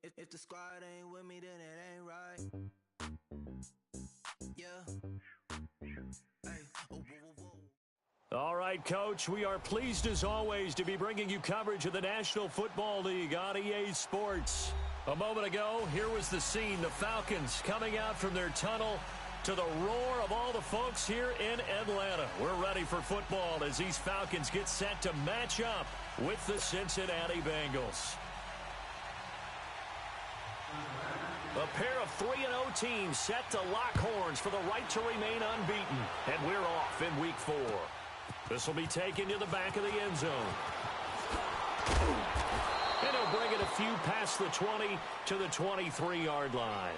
If the squad ain't with me, then it ain't right. Yeah. Hey. Oh, whoa, whoa, whoa. All right, Coach, we are pleased as always to be bringing you coverage of the National Football League on EA Sports. A moment ago, here was the scene, the Falcons coming out from their tunnel to the roar of all the folks here in Atlanta. We're ready for football as these Falcons get set to match up with the Cincinnati Bengals. A pair of 3-0 teams set to lock horns for the right to remain unbeaten. And we're off in Week 4. This will be taken to the back of the end zone. And he'll bring it a few past the 20 to the 23-yard line.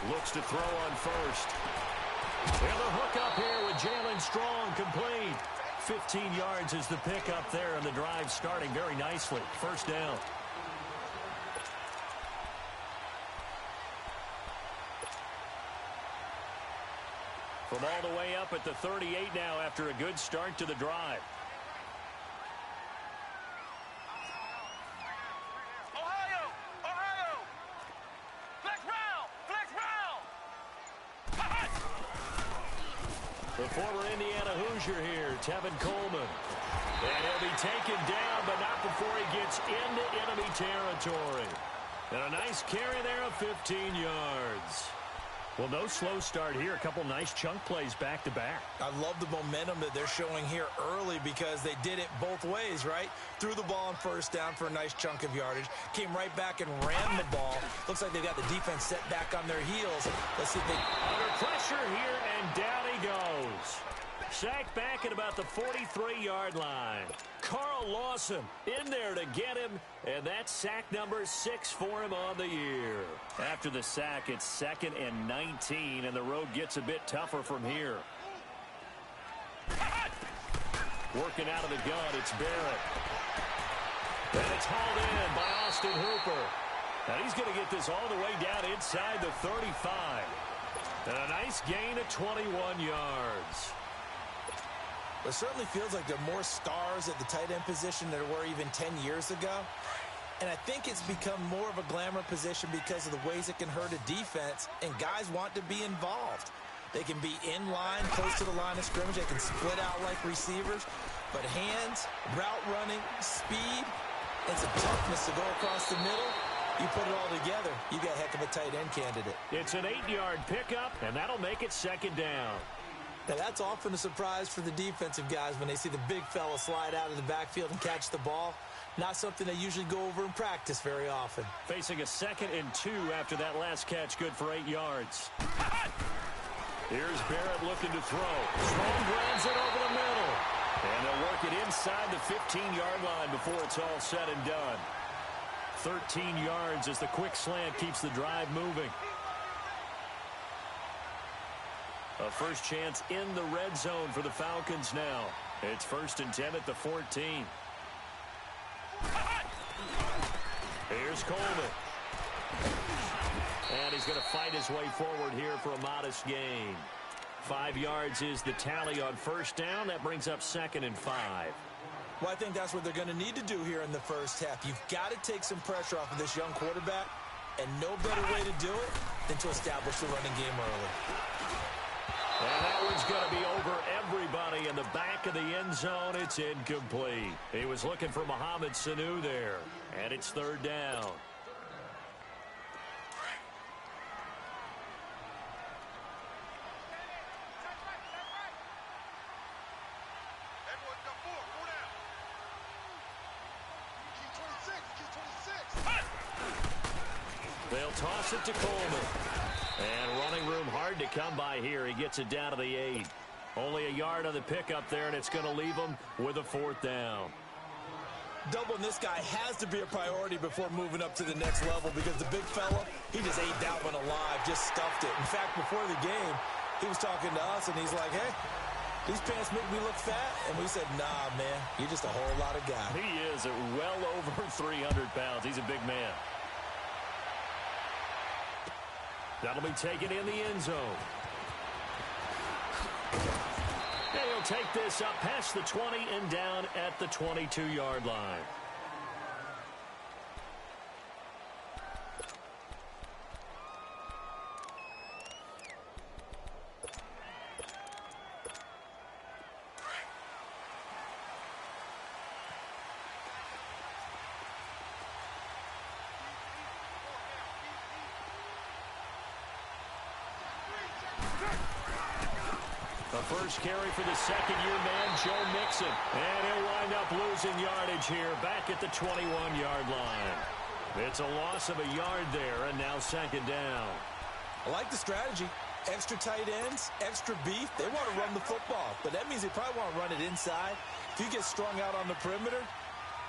Looks to throw on first. And the hook up here with Jalen Strong complete. 15 yards is the pickup there, and the drive starting very nicely. First down. From all the way up at the 38 now after a good start to the drive. The former Indiana Hoosier here, Tevin Coleman. And he'll be taken down, but not before he gets into enemy territory. And a nice carry there of 15 yards. Well, no slow start here. A couple nice chunk plays back-to-back. I love the momentum that they're showing here early because they did it both ways, right? Threw the ball on first down for a nice chunk of yardage. Came right back and ran the ball. Looks like they've got the defense set back on their heels. Let's see if they... Under pressure here, and down he goes. Sacked back at about the 43-yard line. Carl Lawson in there to get him, and that's sack number 6 for him on the year. After the sack, it's 2nd and 19, and the road gets a bit tougher from here. Working out of the gun, it's Barrett. And it's hauled in by Austin Hooper. And he's going to get this all the way down inside the 35. And a nice gain of 21 yards. It certainly feels like there are more stars at the tight end position than there were even 10 years ago. And I think it's become more of a glamour position because of the ways it can hurt a defense, and guys want to be involved. They can be in line, close to the line of scrimmage. They can split out like receivers. But hands, route running, speed, and some toughness to go across the middle, you put it all together, you got a heck of a tight end candidate. It's an 8-yard pickup, and that'll make it 2nd down. Now, that's often a surprise for the defensive guys when they see the big fella slide out of the backfield and catch the ball. Not something they usually go over in practice very often. Facing a 2nd and 2 after that last catch, good for 8 yards. Here's Barrett looking to throw. Strong grabs it over the middle. And they'll work it inside the 15-yard line before it's all said and done. 13 yards as the quick slant keeps the drive moving. A first chance in the red zone for the Falcons now. It's 1st and 10 at the 14. Here's Coleman. And he's going to fight his way forward here for a modest gain. 5 yards is the tally on first down. That brings up 2nd and 5. Well, I think that's what they're going to need to do here in the first half. You've got to take some pressure off of this young quarterback, and no better way to do it than to establish the running game early. And that one's going to be over everybody in the back of the end zone. It's incomplete. He was looking for Mohamed Sanu there. And it's 3rd down. They'll toss it to Coleman. And running room hard to come by here. He gets it down to the 8. Only a yard on the pickup there, and it's going to leave him with a 4th down. Doubling this guy has to be a priority before moving up to the next level because the big fella, he just ate that one alive, just stuffed it. In fact, before the game, he was talking to us, and he's like, hey, these pants make me look fat. And we said, nah, man, you're just a whole lot of guy. He is at well over 300 pounds. He's a big man. That'll be taken in the end zone. And he'll take this up past the 20 and down at the 22-yard line. The first carry for the second-year man, Joe Mixon. And he'll wind up losing yardage here back at the 21-yard line. It's a loss of a yard there, and now second down. I like the strategy. Extra tight ends, extra beef. They want to run the football, but that means they probably want to run it inside. If you get strung out on the perimeter,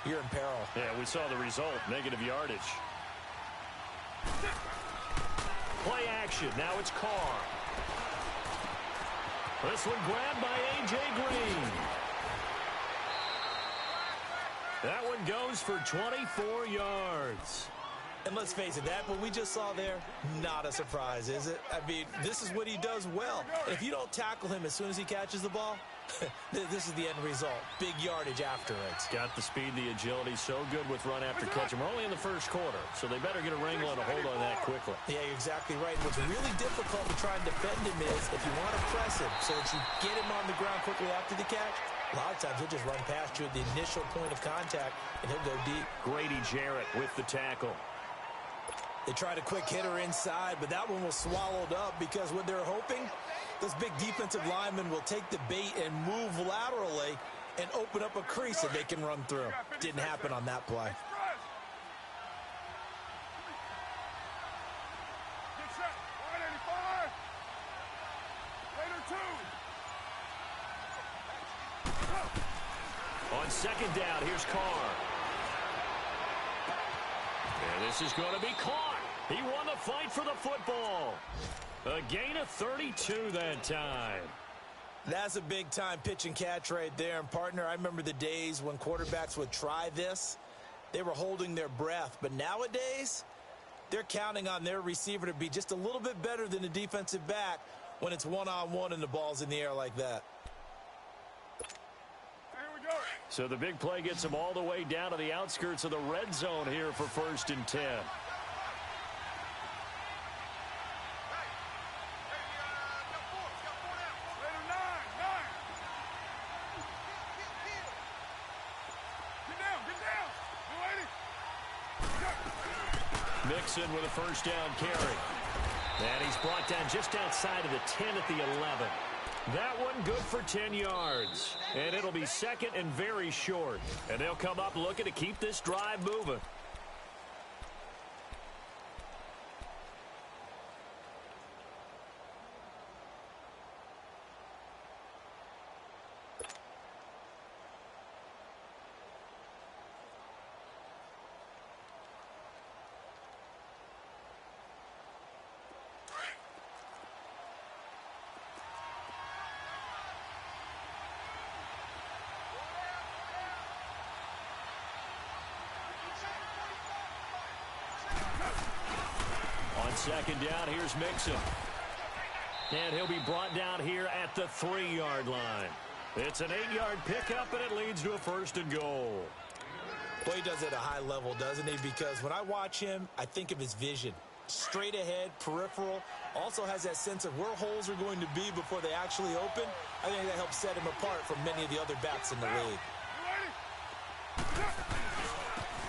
you're in peril. Yeah, we saw the result, negative yardage. Play action. Now it's Carr. This one grabbed by A.J. Green. That one goes for 24 yards. And let's face it, that what we just saw there, not a surprise, is it? I mean, this is what he does well. And if you don't tackle him as soon as he catches the ball, this is the end result. Big yardage afterwards. Got the speed, the agility, so good with run after catch. And we're only in the first quarter, so they better get a wrangle and a hold on that quickly. Yeah, you're exactly right. What's really difficult to try and defend him is if you want to press him so that you get him on the ground quickly after the catch, a lot of times he'll just run past you at the initial point of contact, and he'll go deep. Grady Jarrett with the tackle. They tried a quick hitter inside, but that one was swallowed up because what they're hoping, those big defensive linemen will take the bait and move laterally and open up a crease that they can run through. Didn't happen on that play. On second down, here's Carr. And this is going to be caught. He won the fight for the football. A gain of 32 that time. That's a big-time pitch and catch right there. And, partner, I remember the days when quarterbacks would try this. They were holding their breath. But nowadays, they're counting on their receiver to be just a little bit better than the defensive back when it's one-on-one and the ball's in the air like that. So the big play gets him all the way down to the outskirts of the red zone here for 1st and 10. Mixon with a first down carry. And he's brought down just outside of the 10 at the 11. That one good for 10 yards. And it'll be second and very short. And they'll come up looking to keep this drive moving. Second down, here's Mixon. And he'll be brought down here at the 3-yard line. It's an 8-yard pickup, and it leads to a 1st and goal. Well, he does it at a high level, doesn't he? Because when I watch him, I think of his vision. Straight ahead, peripheral. Also has that sense of where holes are going to be before they actually open. I think that helps set him apart from many of the other backs in the league.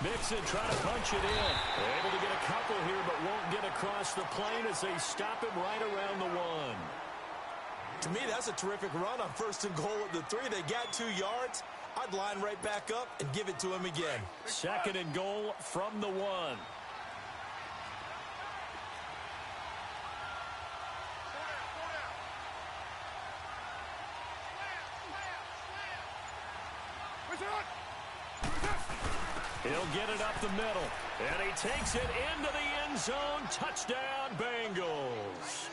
Mixon trying to punch it in. They're able to get a couple here, but won't get across the plane as they stop him right around the 1. To me, that's a terrific run on 1st and goal at the 3. They got 2 yards. I'd line right back up and give it to him again. 2nd and goal from the 1. He'll get it up the middle, and he takes it into the end zone. Touchdown, Bengals.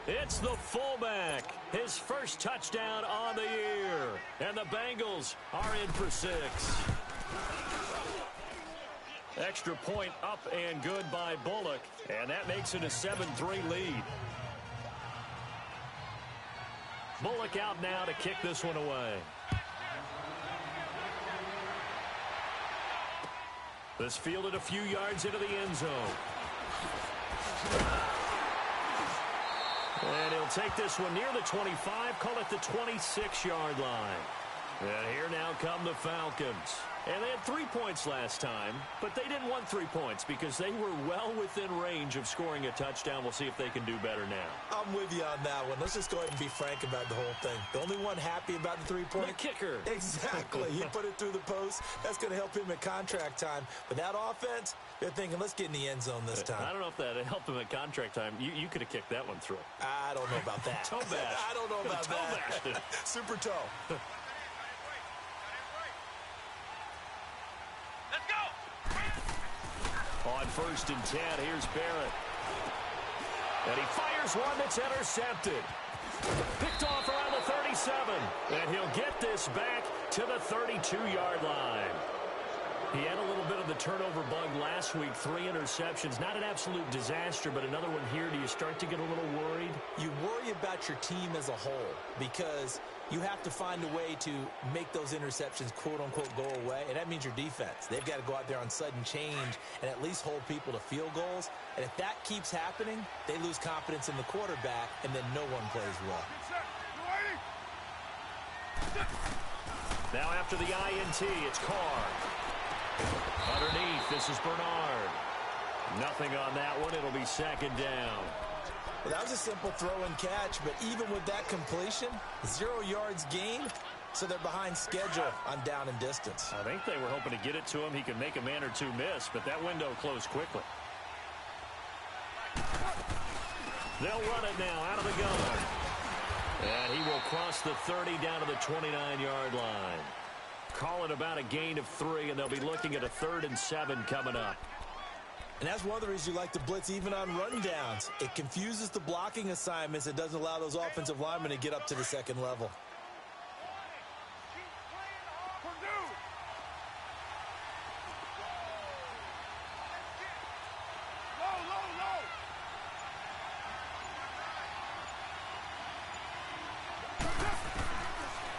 It's the fullback, his first touchdown on the year, and the Bengals are in for 6. Extra point up and good by Bullock, and that makes it a 7-3 lead. Bullock out now to kick this one away. This fielded a few yards into the end zone. And he'll take this one near the 25, call it the 26-yard line. And here now come the Falcons. And they had 3 points last time, but they didn't want 3 points because they were well within range of scoring a touchdown. We'll see if they can do better now. I'm with you on that one. Let's just go ahead and be frank about the whole thing. The only one happy about the 3-point? The kicker. Exactly. He put it through the post. That's going to help him at contract time. But that offense, they're thinking, let's get in the end zone this time. I don't know if that helped him at contract time. You could have kicked that one through. I don't know about that. Toe bash. I don't know about toe that. Bashed it. Super toe. On 1st and 10, here's Barrett. And he fires one that's intercepted. Picked off around the 37. And he'll get this back to the 32-yard line. He had a little bit of the turnover bug last week. 3 interceptions. Not an absolute disaster, but another one here. Do you start to get a little worried? You worry about your team as a whole because you have to find a way to make those interceptions, quote-unquote, go away, and that means your defense. They've got to go out there on sudden change and at least hold people to field goals. And if that keeps happening, they lose confidence in the quarterback, and then no one plays well. Now after the INT, it's Carr. Underneath, this is Bernard. Nothing on that one. It'll be 2nd down. Well, that was a simple throw and catch, but even with that completion, 0 yards gained, so they're behind schedule on down and distance. I think they were hoping to get it to him. He could make a man or two miss, but that window closed quickly. They'll run it now out of the gun. And he will cross the 30 down to the 29-yard line. Call it about a gain of 3, and they'll be looking at a 3rd and 7 coming up. And that's one of the reasons you like to blitz even on rundowns. It confuses the blocking assignments. It doesn't allow those offensive linemen to get up to the 2nd level.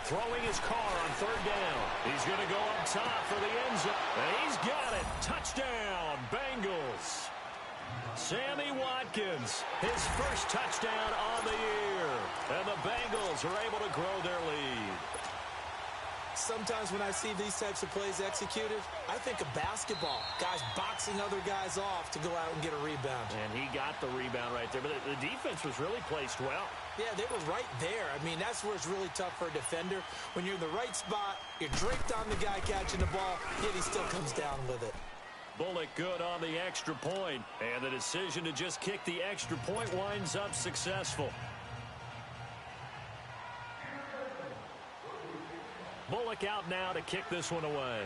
Throwing his car on 3rd down. He's going to go up top for the end zone. And he's got it. Touchdown, Bengals. Sammy Watkins, his first touchdown on the year. And the Bengals are able to grow their lead. Sometimes when I see these types of plays executed, I think of basketball. Guys boxing other guys off to go out and get a rebound. And he got the rebound right there. But the defense was really placed well. Yeah, they were right there. I mean, that's where it's really tough for a defender. When you're in the right spot, you're draped on the guy catching the ball, yet he still comes down with it. Bullock good on the extra point. And the decision to just kick the extra point winds up successful. Bullock out now to kick this one away.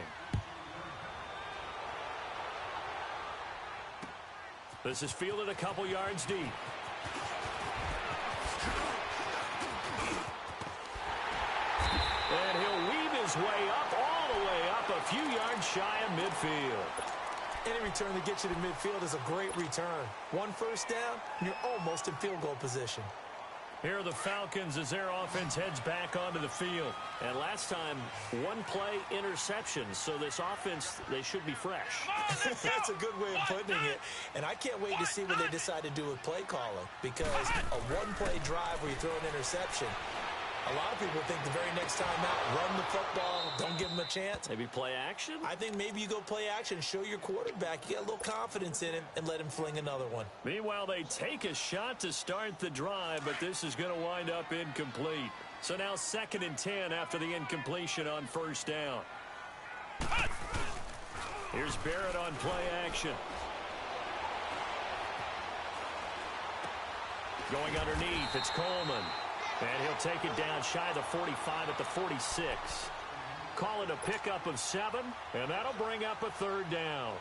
This is fielded a couple yards deep. And he'll weave his way up, all the way up, a few yards shy of midfield. Any return that gets you to midfield is a great return. 1 first down, and you're almost in field goal position. Here are the Falcons as their offense heads back onto the field. And last time, 1 play interception. So this offense, they should be fresh. That's a good way of putting it. And I can't wait to see what they decide to do with play calling. Because a 1-play drive where you throw an interception, a lot of people think the very next time out, run the football, don't give them a chance. Maybe play action? I think maybe you go play action, show your quarterback, you got a little confidence in him, and let him fling another one. Meanwhile, they take a shot to start the drive, but this is going to wind up incomplete. So now 2nd and 10 after the incompletion on 1st down. Here's Barrett on play action. Going underneath, it's Coleman. And he'll take it down shy of the 45 at the 46. Call it a pickup of 7, and that'll bring up a 3rd down.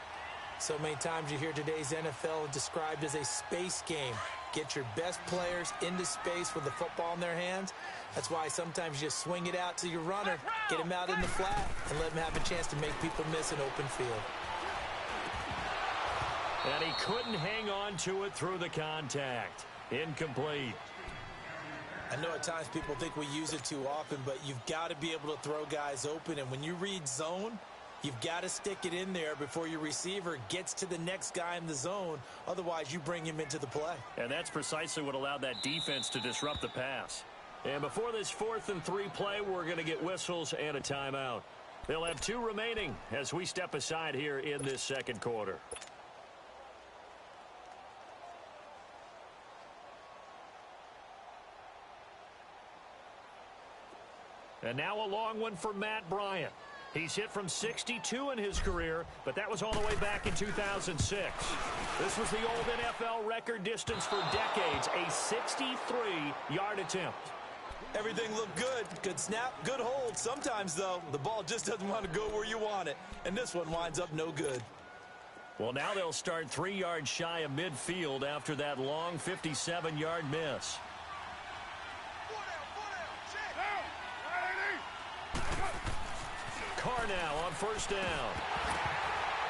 So many times you hear today's NFL described as a space game. Get your best players into space with the football in their hands. That's why sometimes you just swing it out to your runner, get him out in the flat, and let him have a chance to make people miss an open field. And he couldn't hang on to it through the contact. Incomplete. I know at times people think we use it too often, but you've got to be able to throw guys open. And when you read zone, you've got to stick it in there before your receiver gets to the next guy in the zone. Otherwise, you bring him into the play. And that's precisely what allowed that defense to disrupt the pass. And before this 4th and 3 play, we're going to get whistles and a timeout. They'll have 2 remaining as we step aside here in this 2nd quarter. And now a long one for Matt Bryant. He's hit from 62 in his career, but that was all the way back in 2006. This was the old NFL record distance for decades, a 63-yard attempt. Everything looked good. Good snap, good hold. Sometimes, though, the ball just doesn't want to go where you want it. And this one winds up no good. Well, now they'll start 3 yards shy of midfield after that long 57-yard miss. Carr now on 1st down.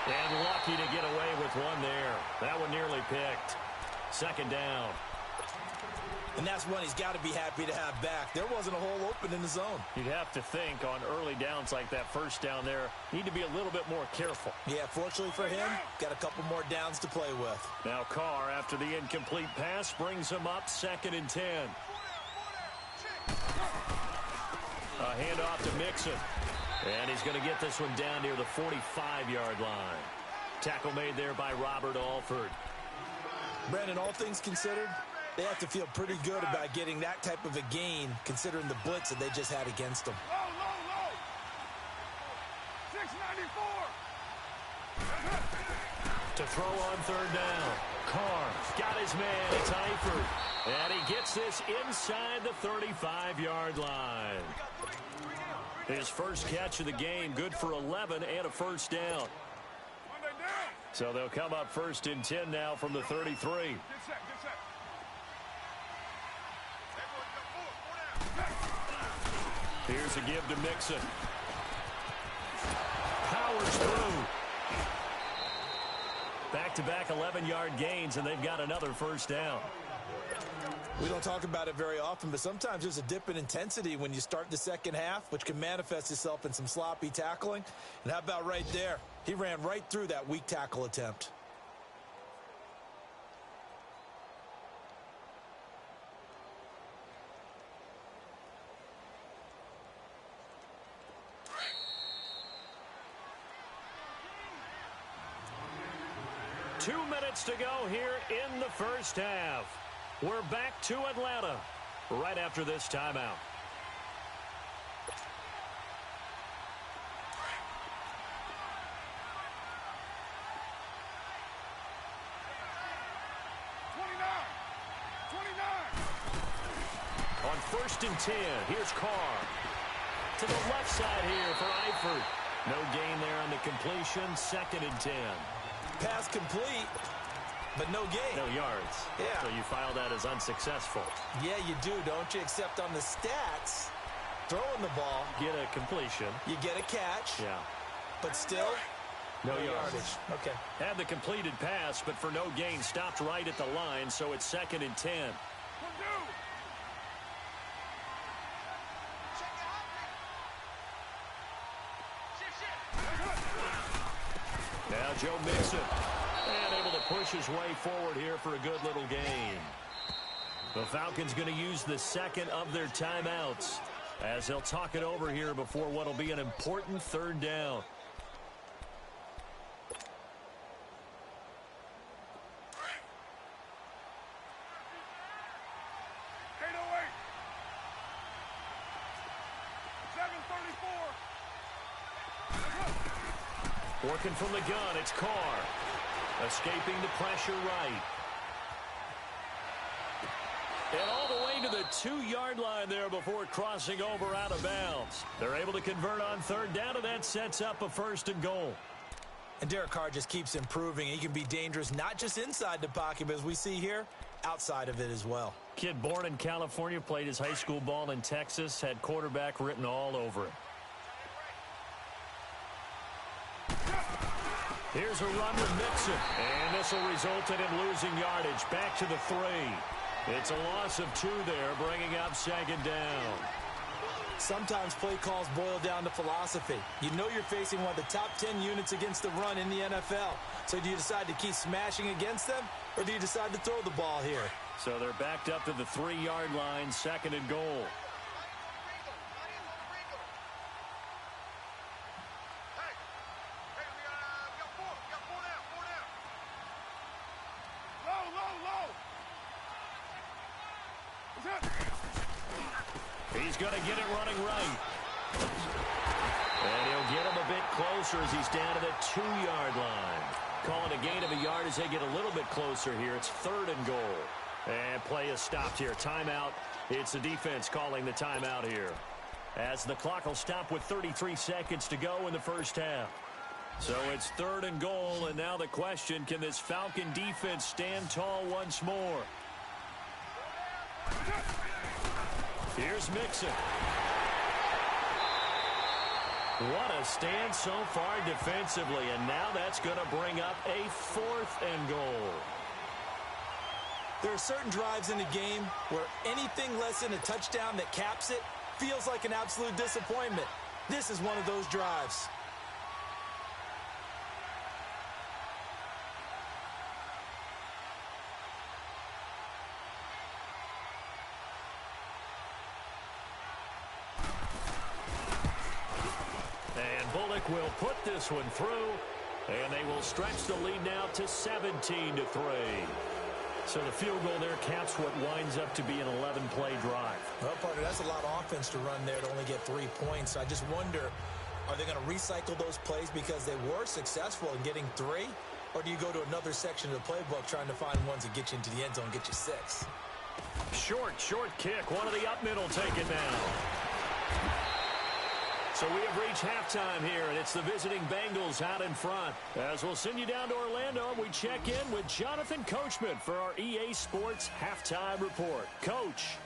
And lucky to get away with one there. That one nearly picked. 2nd down. And that's one he's got to be happy to have back. There wasn't a hole open in the zone. You'd have to think on early downs like that 1st down there, need to be a little bit more careful. Yeah, fortunately for him, got a couple more downs to play with. Now Carr, after the incomplete pass, brings him up 2nd and 10. A handoff to Mixon. And he's going to get this one down near the 45-yard line. Tackle made there by Robert Alford. Brandon, all things considered, they have to feel pretty good about getting that type of a gain, considering the blitz that they just had against them. Low. 694. To throw on 3rd down. Carr got his man. It's Eifert. And he gets this inside the 35-yard line. His first catch of the game, good for 11 and a 1st down. So they'll come up 1st and 10 now from the 33. Here's a give to Mixon. Powers through. Back-to-back 11-yard gains, and they've got another 1st down. We don't talk about it very often, but sometimes there's a dip in intensity when you start the 2nd half, which can manifest itself in some sloppy tackling. And how about right there? He ran right through that weak tackle attempt. Two minutes to go here in the 1st half. We're back to Atlanta right after this timeout. On 1st and 10, here's Carr. To the left side here for Eifert. No gain there on the completion. 2nd and 10. Pass complete, but no gain. No yards. Yeah. So you file that as unsuccessful. Yeah, you do, don't you? Except on the stats, throwing the ball, Get a completion. you get a catch, Yeah. but still, No yardage. Okay. Had the completed pass, but for no gain, stopped right at the line, so it's 2nd and 10. Now Joe Mixon, and able to push his way forward here for a good little gain. The Falcons going to use the 2nd of their timeouts as they'll talk it over here before what will be an important 3rd down. Working from the gun, it's Carr. Escaping the pressure right. And all the way to the 2-yard line there before crossing over out of bounds. They're able to convert on third down, and that sets up a 1st and goal. And Derek Carr just keeps improving. He can be dangerous not just inside the pocket, but as we see here, outside of it as well. Kid born in California, played his high school ball in Texas, had quarterback written all over him. Here's a run with Mixon, and this will result in him losing yardage. Back to the 3. It's a loss of 2 there, bringing up 2nd down. Sometimes play calls boil down to philosophy. You know you're facing one of the top 10 units against the run in the NFL. So do you decide to keep smashing against them, or do you decide to throw the ball here? So they're backed up to the 3-yard line, 2nd and goal. He's going to get it running right. And he'll get him a bit closer as he's down to the 2-yard line. Calling a gain of a yard as they get a little bit closer here. It's 3rd and goal. And play is stopped here. Timeout. It's the defense calling the timeout here, as the clock will stop with 33 seconds to go in the first half. So it's 3rd and goal, and now the question, can this Falcon defense stand tall once more? Here's Mixon. What a stand so far defensively, and now that's going to bring up a 4th and goal. There are certain drives in the game where anything less than a touchdown that caps it feels like an absolute disappointment. This is one of those drives. And Bullock will put this one through, and they will stretch the lead now to 17-3. So the field goal there caps what winds up to be an 11-play drive. Well, partner, that's a lot of offense to run there to only get 3 points. I just wonder, are they going to recycle those plays because they were successful in getting 3? Or do you go to another section of the playbook trying to find ones that get you into the end zone and get you 6? Short kick. One of the up middle taken now. So we have reached halftime here, and it's the visiting Bengals out in front. As we'll send you down to Orlando, we check in with Jonathan Coachman for our EA Sports Halftime Report. Coach.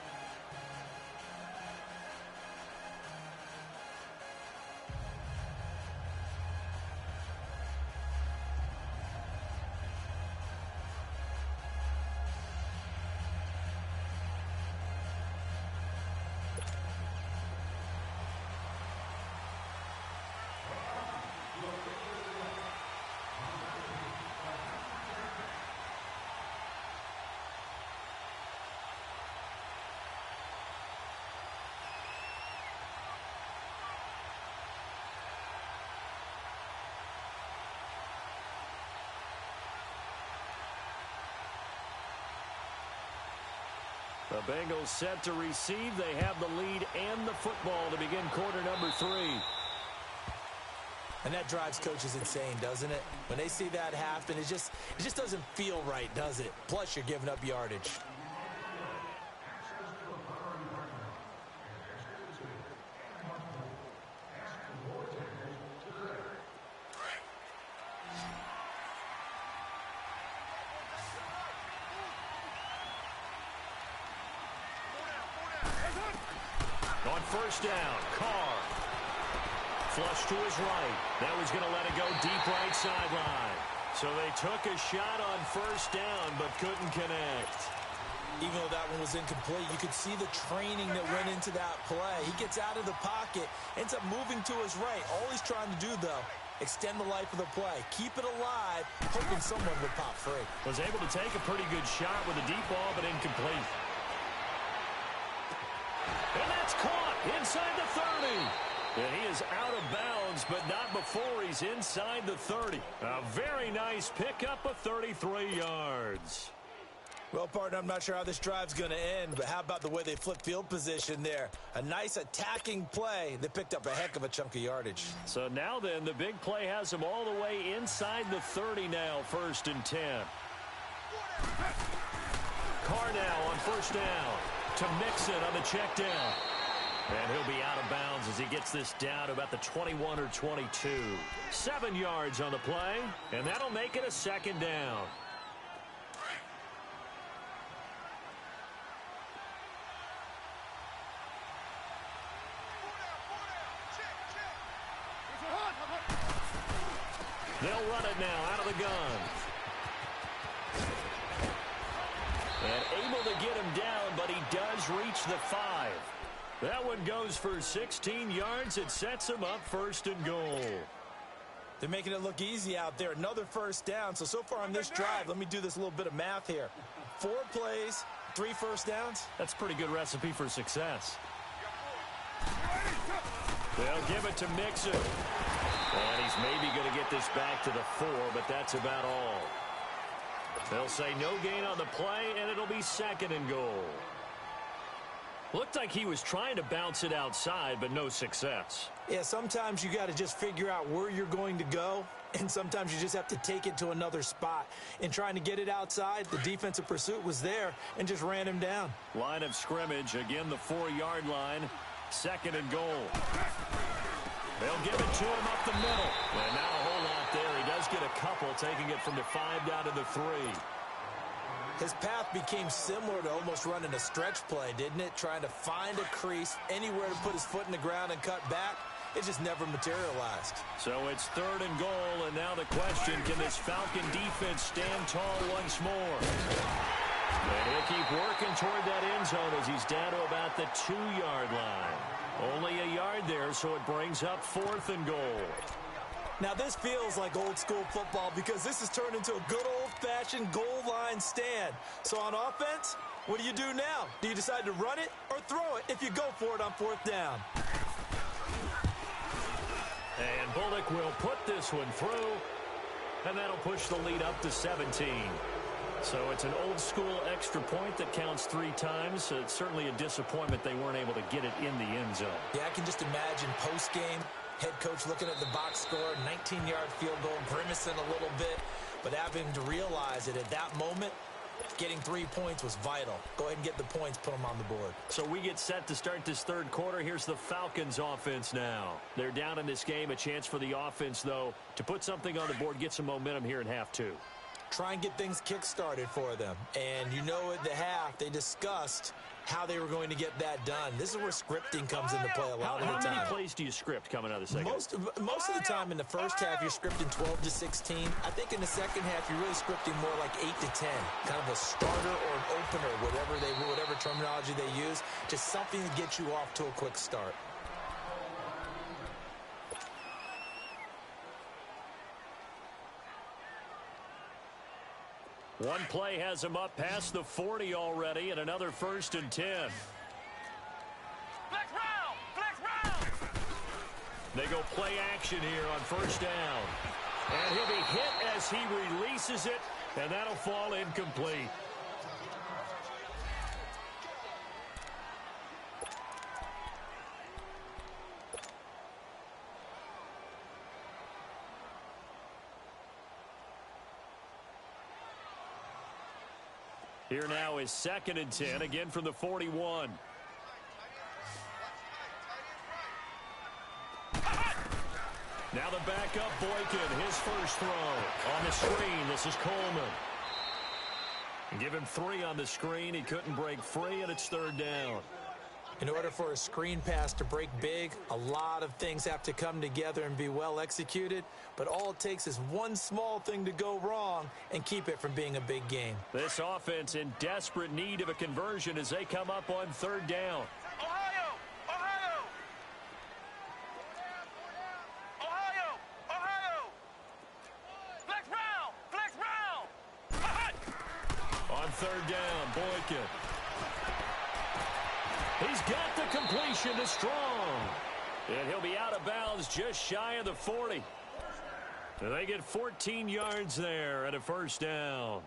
The Bengals set to receive. They have the lead and the football to begin quarter number 3. And that drives coaches insane, doesn't it? When they see that happen, it just doesn't feel right, does it? Plus, you're giving up yardage. On first down, Carr. Flush to his right. Now he's going to let it go deep right sideline. So they took a shot on first down, but couldn't connect. Even though that one was incomplete, you could see the training that went into that play. He gets out of the pocket, ends up moving to his right. All he's trying to do, though, extend the life of the play. Keep it alive, hoping someone would pop free. Was able to take a pretty good shot with a deep ball, but incomplete. And that's caught inside the 30. And he is out of bounds, but not before he's inside the 30. A very nice pickup of 33 yards. Well, partner, I'm not sure how this drive's going to end, but how about the way they flip field position there? A nice attacking play. They picked up a heck of a chunk of yardage. So now then, the big play has him all the way inside the 30 now, 1st and 10. Carr now on first down. to Mixon on the check down. And he'll be out of bounds as he gets this down to about the 21 or 22. 7 yards on the play, and that'll make it a second down. They'll run it now out of the gun. And able to get him down, but he does reach the 5. That one goes for 16 yards. It sets him up first and goal. They're making it look easy out there. Another first down. So far on this drive, let me do this little bit of math here. 4 plays, 3 first downs. That's a pretty good recipe for success. They'll give it to Mixon. And he's maybe going to get this back to the 4, but that's about all. They'll say no gain on the play, and it'll be second and goal. Looked like he was trying to bounce it outside, but no success. Yeah, sometimes you got to just figure out where you're going to go, and sometimes you just have to take it to another spot. In trying to get it outside, the defensive pursuit was there and just ran him down. Line of scrimmage, again the 4-yard line, second and goal. They'll give it to him up the middle. And not a whole lot there. He does get a couple, taking it from the 5 down to the 3. His path became similar to almost running a stretch play, didn't it? Trying to find a crease, anywhere to put his foot in the ground and cut back. It just never materialized. So it's third and goal, and now the question, can this Falcon defense stand tall once more? And he'll keep working toward that end zone as he's down to about the 2-yard line. Only a yard there, so it brings up 4th and goal. Now, this feels like old-school football because this has turned into a good old-fashioned goal line stand. So on offense, what do you do now? Do you decide to run it or throw it if you go for it on 4th down? And Bullock will put this one through, and that'll push the lead up to 17. So it's an old-school extra point that counts 3 times. It's certainly a disappointment they weren't able to get it in the end zone. Yeah, I can just imagine post-game, head coach looking at the box score, 19-yard field goal, grimacing a little bit, but having to realize that at that moment, getting 3 points was vital. Go ahead and get the points, put them on the board. So we get set to start this third quarter. Here's the Falcons offense now. They're down in this game. A chance for the offense, though, to put something on the board, get some momentum here in half 2. Try and get things kick-started for them. And you know at the half, they discussed how they were going to get that done. This is where scripting comes into play a lot of the time. How many plays do you script coming out of the second? Most of the time in the first half, you're scripting 12 to 16. I think in the second half, you're really scripting more like 8 to 10. Kind of a starter or an opener, whatever terminology they use. Just something to get you off to a quick start. One play has him up past the 40 already, and another 1st and 10. Flex round! Flex round! They go play action here on 1st down. And he'll be hit as he releases it, and that'll fall incomplete. Here now is 2nd and 10, again from the 41. Now the backup, Boykin, his first throw. On the screen, this is Coleman. Give him 3 on the screen. He couldn't break free, and it's 3rd down. In order for a screen pass to break big, a lot of things have to come together and be well executed. But all it takes is one small thing to go wrong and keep it from being a big game. This offense in desperate need of a conversion as they come up on 3rd down. Ohio! Ohio! Ohio! Ohio! Flex round! Flex round! On 3rd down, Boykin. He's got the completion to Strong. And he'll be out of bounds just shy of the 40. And they get 14 yards there at a 1st down.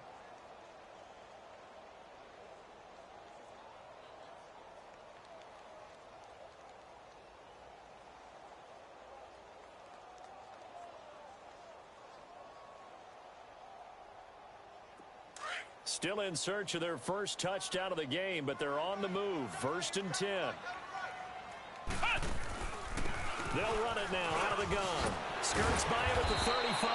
Still in search of their first touchdown of the game, but they're on the move. 1st and 10. They'll run it now out of the gun. Skirts by him at the 35.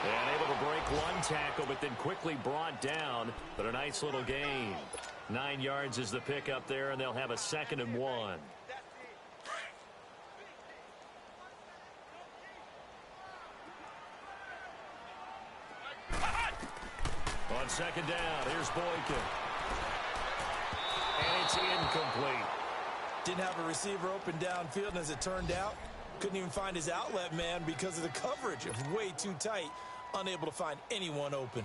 And able to break one tackle, but then quickly brought down. But a nice little gain. 9 yards is the pickup there, and they'll have a 2nd and 1. On 2nd down, here's Boykin. And it's incomplete. Didn't have a receiver open downfield, and as it turned out, couldn't even find his outlet man because of the coverage. It was way too tight, unable to find anyone open.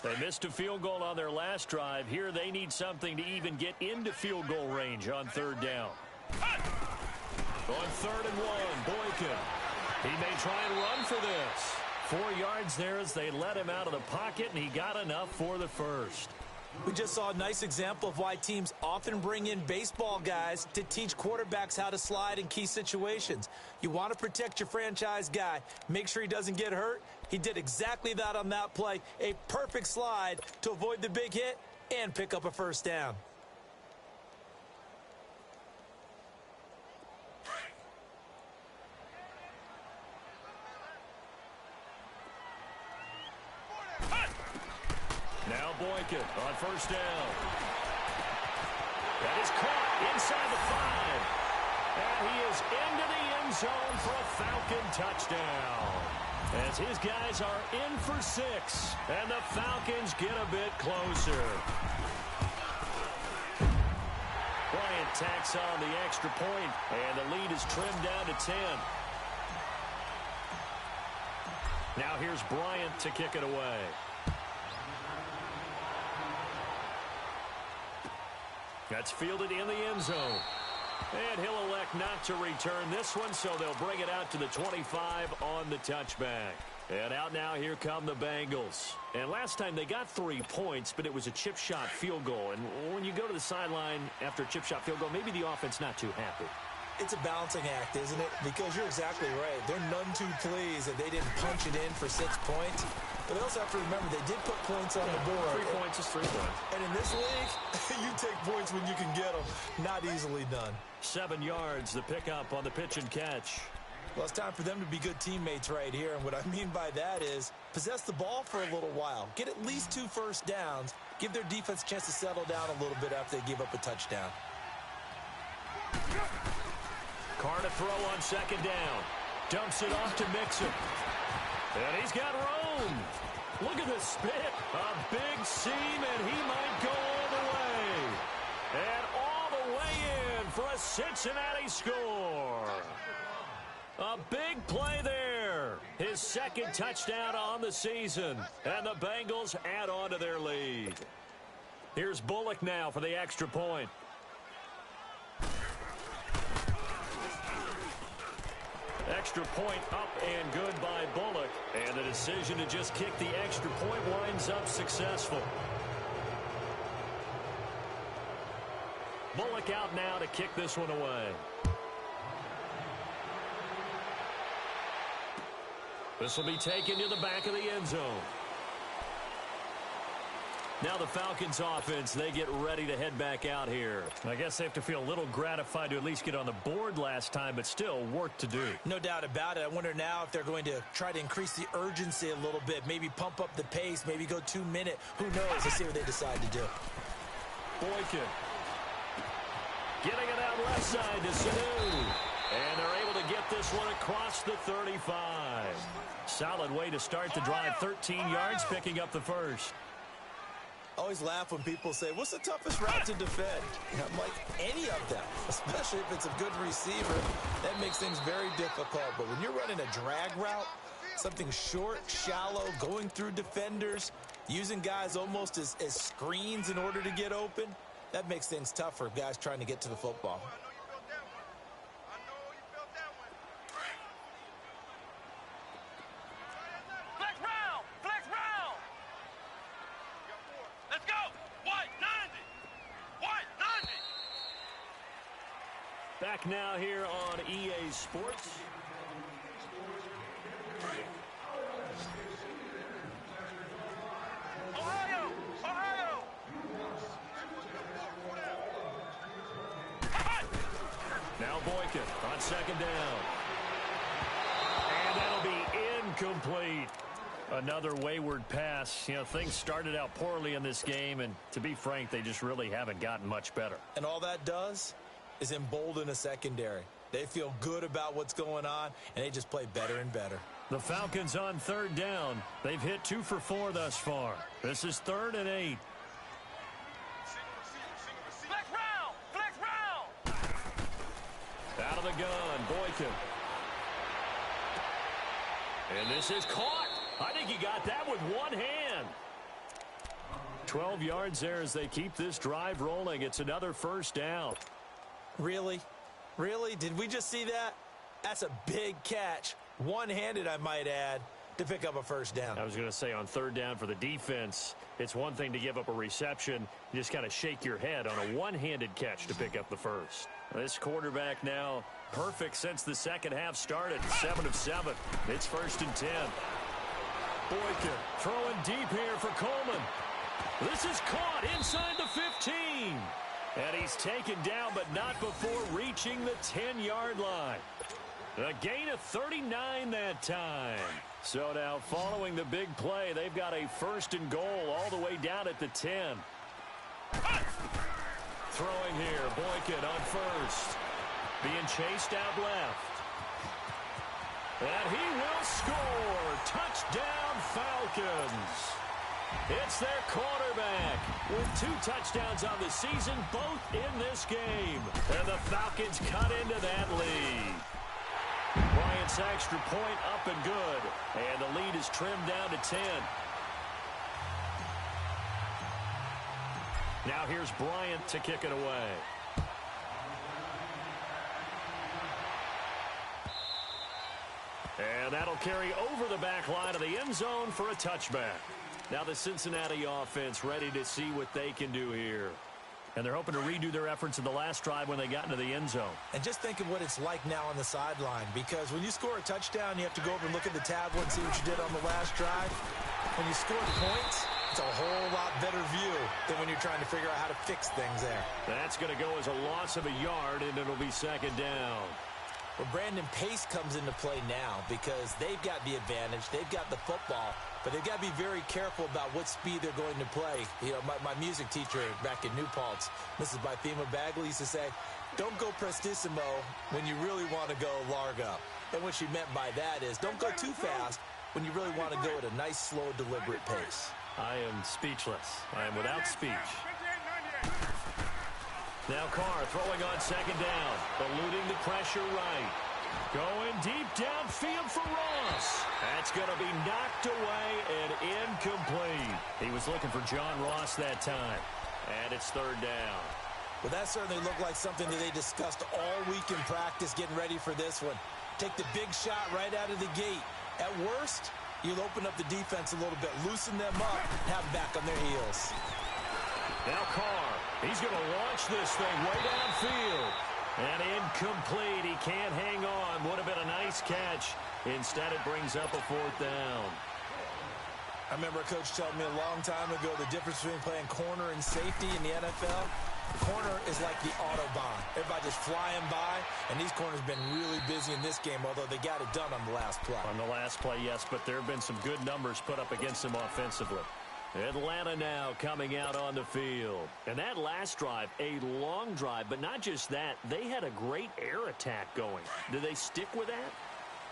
They missed a field goal on their last drive. Here they need something to even get into field goal range on 3rd down. On 3rd and 1, Boykin. He may try and run for this. 4 yards there as they let him out of the pocket, and he got enough for the first. We just saw a nice example of why teams often bring in baseball guys to teach quarterbacks how to slide in key situations. You want to protect your franchise guy. Make sure he doesn't get hurt. He did exactly that on that play. A perfect slide to avoid the big hit and pick up a 1st down. Now Boykin on 1st down. That is caught inside the 5. And he is into the end zone for a Falcon touchdown. As his guys are in for 6. And the Falcons get a bit closer. Bryant tacks on the extra point, and the lead is trimmed down to 10. Now here's Bryant to kick it away. That's fielded in the end zone. And he'll elect not to return this one, so they'll bring it out to the 25 on the touchback. And out now, here come the Bengals. And last time they got 3 points, but it was a chip shot field goal. And when you go to the sideline after a chip shot field goal, maybe the offense not too happy. It's a balancing act, isn't it? Because you're exactly right. They're none too pleased that they didn't punch it in for 6 points. But they also have to remember they did put points on the board. 3 points is 3 points. And in this league, you take points when you can get them. Not easily done. 7 yards, the pickup on the pitch and catch. Well, it's time for them to be good teammates right here. And what I mean by that is possess the ball for a little while. Get at least 2 first downs. Give their defense a chance to settle down a little bit after they give up a touchdown. Carr to throw on 2nd down. Dumps it off to Mixon. And he's got room. Look at the spit. A big seam, and he might go all the way. And all the way in for a Cincinnati score. A big play there. His 2nd touchdown on the season. And the Bengals add on to their lead. Here's Bullock now for the extra point. Extra point up and good by Bullock. And the decision to just kick the extra point winds up successful. Bullock out now to kick this one away. This will be taken to the back of the end zone. Now the Falcons offense, they get ready to head back out here. I guess they have to feel a little gratified to at least get on the board last time, but still work to do. No doubt about it. I wonder now if they're going to try to increase the urgency a little bit, maybe pump up the pace, maybe go 2-minute. Who knows? Let's see what they decide to do. Boykin. Getting it out left side to Sanu. And they're able to get this one across the 35. Solid way to start the drive. 13 yards, picking up the first. I always laugh when people say, what's the toughest route to defend? And I'm like, any of them, especially if it's a good receiver. That makes things very difficult. But when you're running a drag route, something short, shallow, going through defenders, using guys almost as screens in order to get open, that makes things tough for guys trying to get to the football. Back now here on EA Sports. Boykin on second down. And that'll be incomplete. Another wayward pass. You know, things started out poorly in this game, and to be frank, they just really haven't gotten much better. And all that does is embolden a secondary. They feel good about what's going on, and they just play better and better. The Falcons on third down. They've hit 2 for 4 thus far. This is 3rd and 8. Flex round! Flex round! Out of the gun, Boykin. And this is caught. I think he got that with one hand. 12 yards there as they keep this drive rolling. It's another first down. Really? Really? Did we just see that? That's a big catch. One-handed, I might add, to pick up a first down. I was going to say on third down for the defense, it's one thing to give up a reception. You just kind of shake your head on a one-handed catch to pick up the first. This quarterback now perfect since the second half started. 7 of 7. It's 1st and 10. Boykin throwing deep here for Coleman. This is caught inside the 15. And he's taken down, but not before reaching the 10-yard line. A gain of 39 that time. So now following the big play, they've got a 1st and goal all the way down at the 10. Throwing here, Boykin on first. Being chased out left. And he will score. Touchdown, Falcons. It's their quarterback with 2 touchdowns on the season, both in this game. And the Falcons cut into that lead. Bryant's extra point up and good. And the lead is trimmed down to 10. Now here's Bryant to kick it away. And that'll carry over the back line of the end zone for a touchback. Now the Cincinnati offense ready to see what they can do here. And they're hoping to redo their efforts in the last drive when they got into the end zone. And just think of what it's like now on the sideline, because when you score a touchdown, you have to go over and look at the tablet and see what you did on the last drive. When you score points, it's a whole lot better view than when you're trying to figure out how to fix things there. That's going to go as a loss of a yard, and it'll be 2nd down. Well, Brandon, pace comes into play now because they've got the advantage. They've got the football, but they've got to be very careful about what speed they're going to play. You know, my music teacher back in New Paltz, Mrs. Bythema Bagley, used to say, don't go prestissimo when you really want to go largo. And what she meant by that is don't go too fast when you really want to go at a nice, slow, deliberate pace. I am speechless. I am without speech. Now Carr throwing on 2nd down, eluding the pressure right. Going deep downfield for Ross. That's going to be knocked away and incomplete. He was looking for John Ross that time. And it's 3rd down. Well, that certainly looked like something that they discussed all week in practice getting ready for this one. Take the big shot right out of the gate. At worst, you'll open up the defense a little bit, loosen them up, have them back on their heels. Now Carr, he's going to launch this thing way downfield. And incomplete. He can't hang on. Would have been a nice catch. Instead, it brings up a 4th down. I remember a coach telling me a long time ago the difference between playing corner and safety in the NFL. Corner is like the Autobahn. Everybody just flying by, and these corners have been really busy in this game, although they got it done on the last play. On the last play, yes, but there have been some good numbers put up against them offensively. Atlanta now coming out on the field. And that last drive, a long drive, but not just that. They had a great air attack going. Do they stick with that?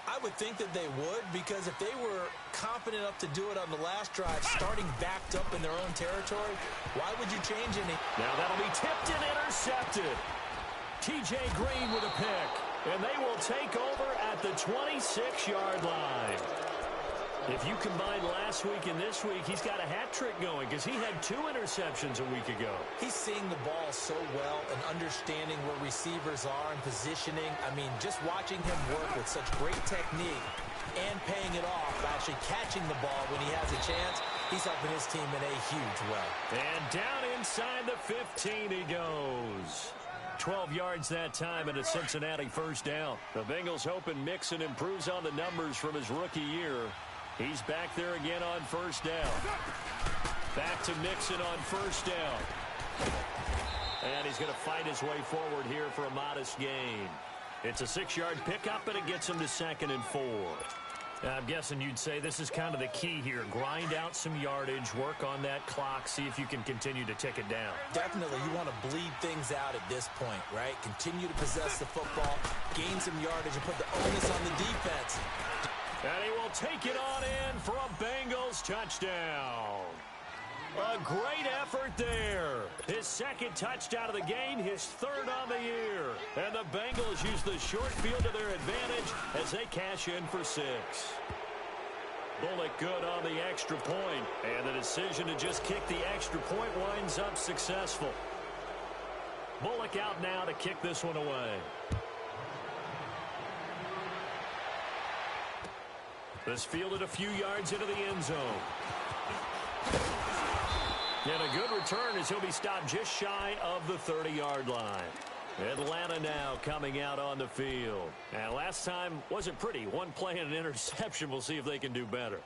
I would think that they would, because if they were confident enough to do it on the last drive, starting backed up in their own territory, why would you change any? Now that'll be tipped and intercepted. T.J. Green with a pick. And they will take over at the 26-yard line. If you combine last week and this week, he's got a hat trick going because he had 2 interceptions a week ago. He's seeing the ball so well and understanding where receivers are and positioning. I mean, just watching him work with such great technique and paying it off, actually catching the ball when he has a chance, he's helping his team in a huge way. And down inside the 15 he goes. 12 yards that time and a Cincinnati 1st down. The Bengals hoping Mixon improves on the numbers from his rookie year. He's back there again on 1st down. Back to Mixon on 1st down. And he's going to fight his way forward here for a modest gain. It's a 6-yard pickup, and it gets him to 2nd and 4. I'm guessing you'd say this is kind of the key here. Grind out some yardage, work on that clock, see if you can continue to tick it down. Definitely, you want to bleed things out at this point, right? Continue to possess the football, gain some yardage, and put the onus on the defense. And he will take it on in for a Bengals touchdown. A great effort there. His 2nd touchdown of the game, his 3rd on the year. And the Bengals use the short field to their advantage as they cash in for 6. Bullock good on the extra point, and the decision to just kick the extra point winds up successful. Bullock out now to kick this one away. This fielded a few yards into the end zone. And a good return as he'll be stopped just shy of the 30-yard line. Atlanta now coming out on the field. And last time wasn't pretty. One play and an interception. We'll see if they can do better.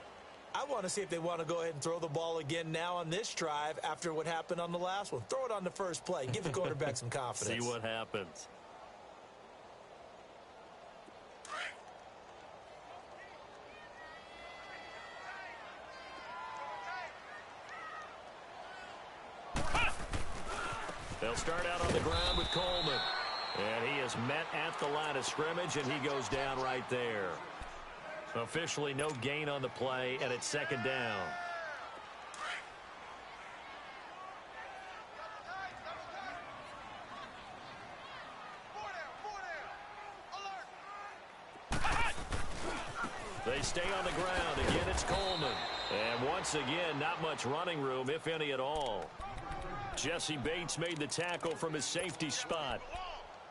I want to see if they want to go ahead and throw the ball again now on this drive after what happened on the last one. Throw it on the first play. Give the quarterback some confidence. See what happens. They'll start out on the ground with Coleman. And he is met at the line of scrimmage, and he goes down right there. Officially no gain on the play, and it's 2nd down. They stay on the ground. Again, it's Coleman. And once again, not much running room, if any at all. Jesse Bates made the tackle from his safety spot.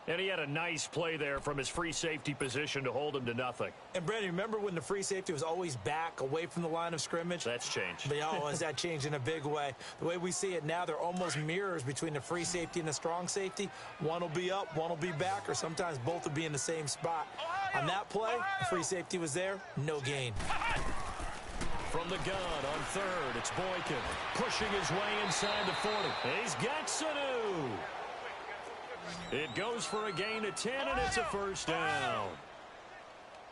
And he had a nice play there from his free safety position to hold him to nothing. And, Brandon, remember when the free safety was always back away from the line of scrimmage? That's changed. But, has that changed in a big way? The way we see it now, they're almost mirrors between the free safety and the strong safety. One will be up, one will be back, or sometimes both will be in the same spot. On that play, the free safety was there, no gain. From the gun on 3rd, it's Boykin pushing his way inside the 40. He's got Sanu. It goes for a gain of 10, and it's a 1st down.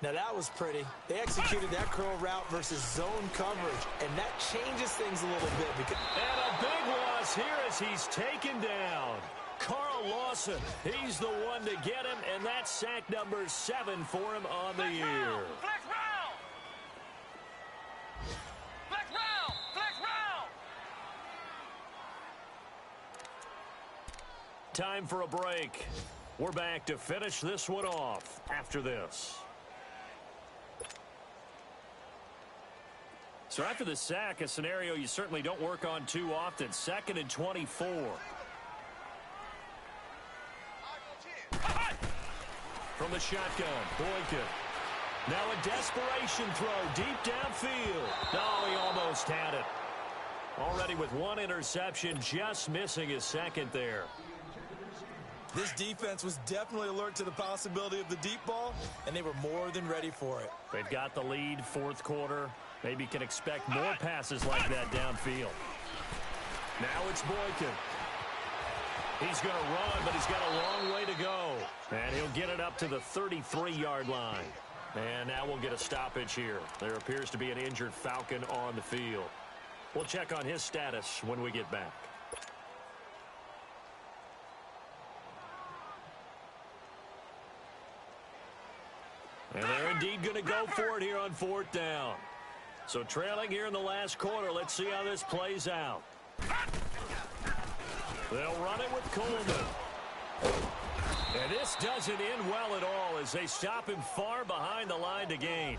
Now, that was pretty. They executed that curl route versus zone coverage, and that changes things a little bit. And a big loss here as he's taken down. Carl Lawson, he's the one to get him, and that's sack number 7 for him on the year. Flex round! Flex round! Flex round! Time for a break. We're back to finish this one off after this. So after the sack, a scenario you certainly don't work on too often. 2nd and 24. From the shotgun, Boykin. Now a desperation throw deep downfield. Oh, he almost had it. Already with 1 interception, just missing his 2nd there. This defense was definitely alert to the possibility of the deep ball, and they were more than ready for it. They've got the lead, 4th quarter. Maybe can expect more passes like that downfield. Now it's Boykin. He's going to run, but he's got a long way to go. And he'll get it up to the 33-yard line. And now we'll get a stoppage here. There appears to be an injured Falcon on the field. We'll check on his status when we get back. And they're indeed going to go for it here on 4th down. So trailing here in the last quarter. Let's see how this plays out. They'll run it with Coleman. And this doesn't end well at all as they stop him far behind the line to gain.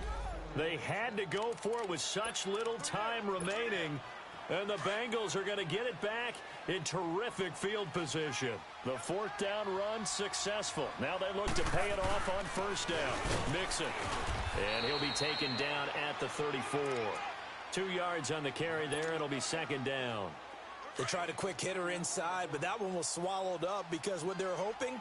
They had to go for it with such little time remaining. And the Bengals are going to get it back in terrific field position. The 4th down run successful. Now they look to pay it off on 1st down. Mixon. And he'll be taken down at the 34. 2 yards on the carry there. It'll be 2nd down. They tried a quick hitter inside, but that one was swallowed up because what they're hoping,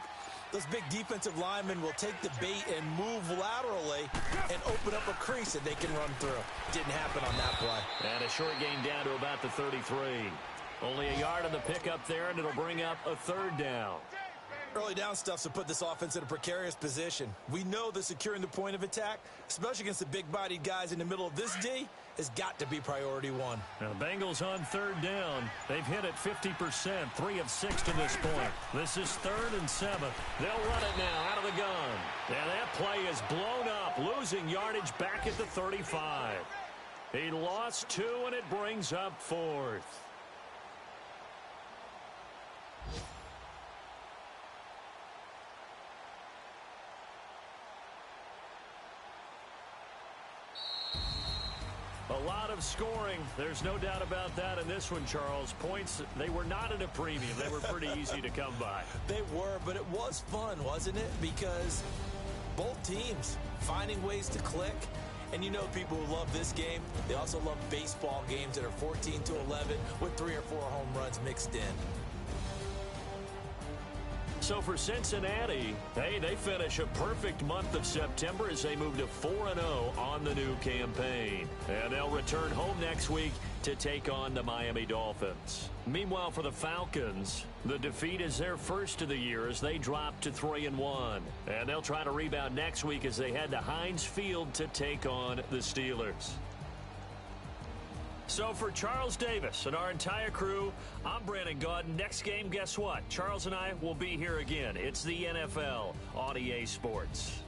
those big defensive linemen will take the bait and move laterally and open up a crease that they can run through. Didn't happen on that play. And a short gain down to about the 33. Only a yard on the pickup there, and it'll bring up a 3rd down. Early down stuff's to put this offense in a precarious position. We know that securing the point of attack, especially against the big-bodied guys in the middle of this D, has got to be priority one. Now, the Bengals on third down. They've hit it 50%, 3 of 6 to this point. This is 3rd and 7. They'll run it now out of the gun. And that play is blown up, losing yardage back at the 35. He lost 2, and it brings up 4th. A lot of scoring. There's no doubt about that in this one, Charles. Points, they were not at a premium. They were pretty easy to come by. They were, but it was fun, wasn't it? Because both teams finding ways to click. And you know people who love this game, they also love baseball games that are 14-11 with 3 or 4 home runs mixed in. So for Cincinnati, hey, they finish a perfect month of September as they move to 4-0 on the new campaign. And they'll return home next week to take on the Miami Dolphins. Meanwhile, for the Falcons, the defeat is their first of the year as they drop to 3-1. And they'll try to rebound next week as they head to Heinz Field to take on the Steelers. So for Charles Davis and our entire crew, I'm Brandon Gaudin. Next game, guess what? Charles and I will be here again. It's the NFL on EA Sports.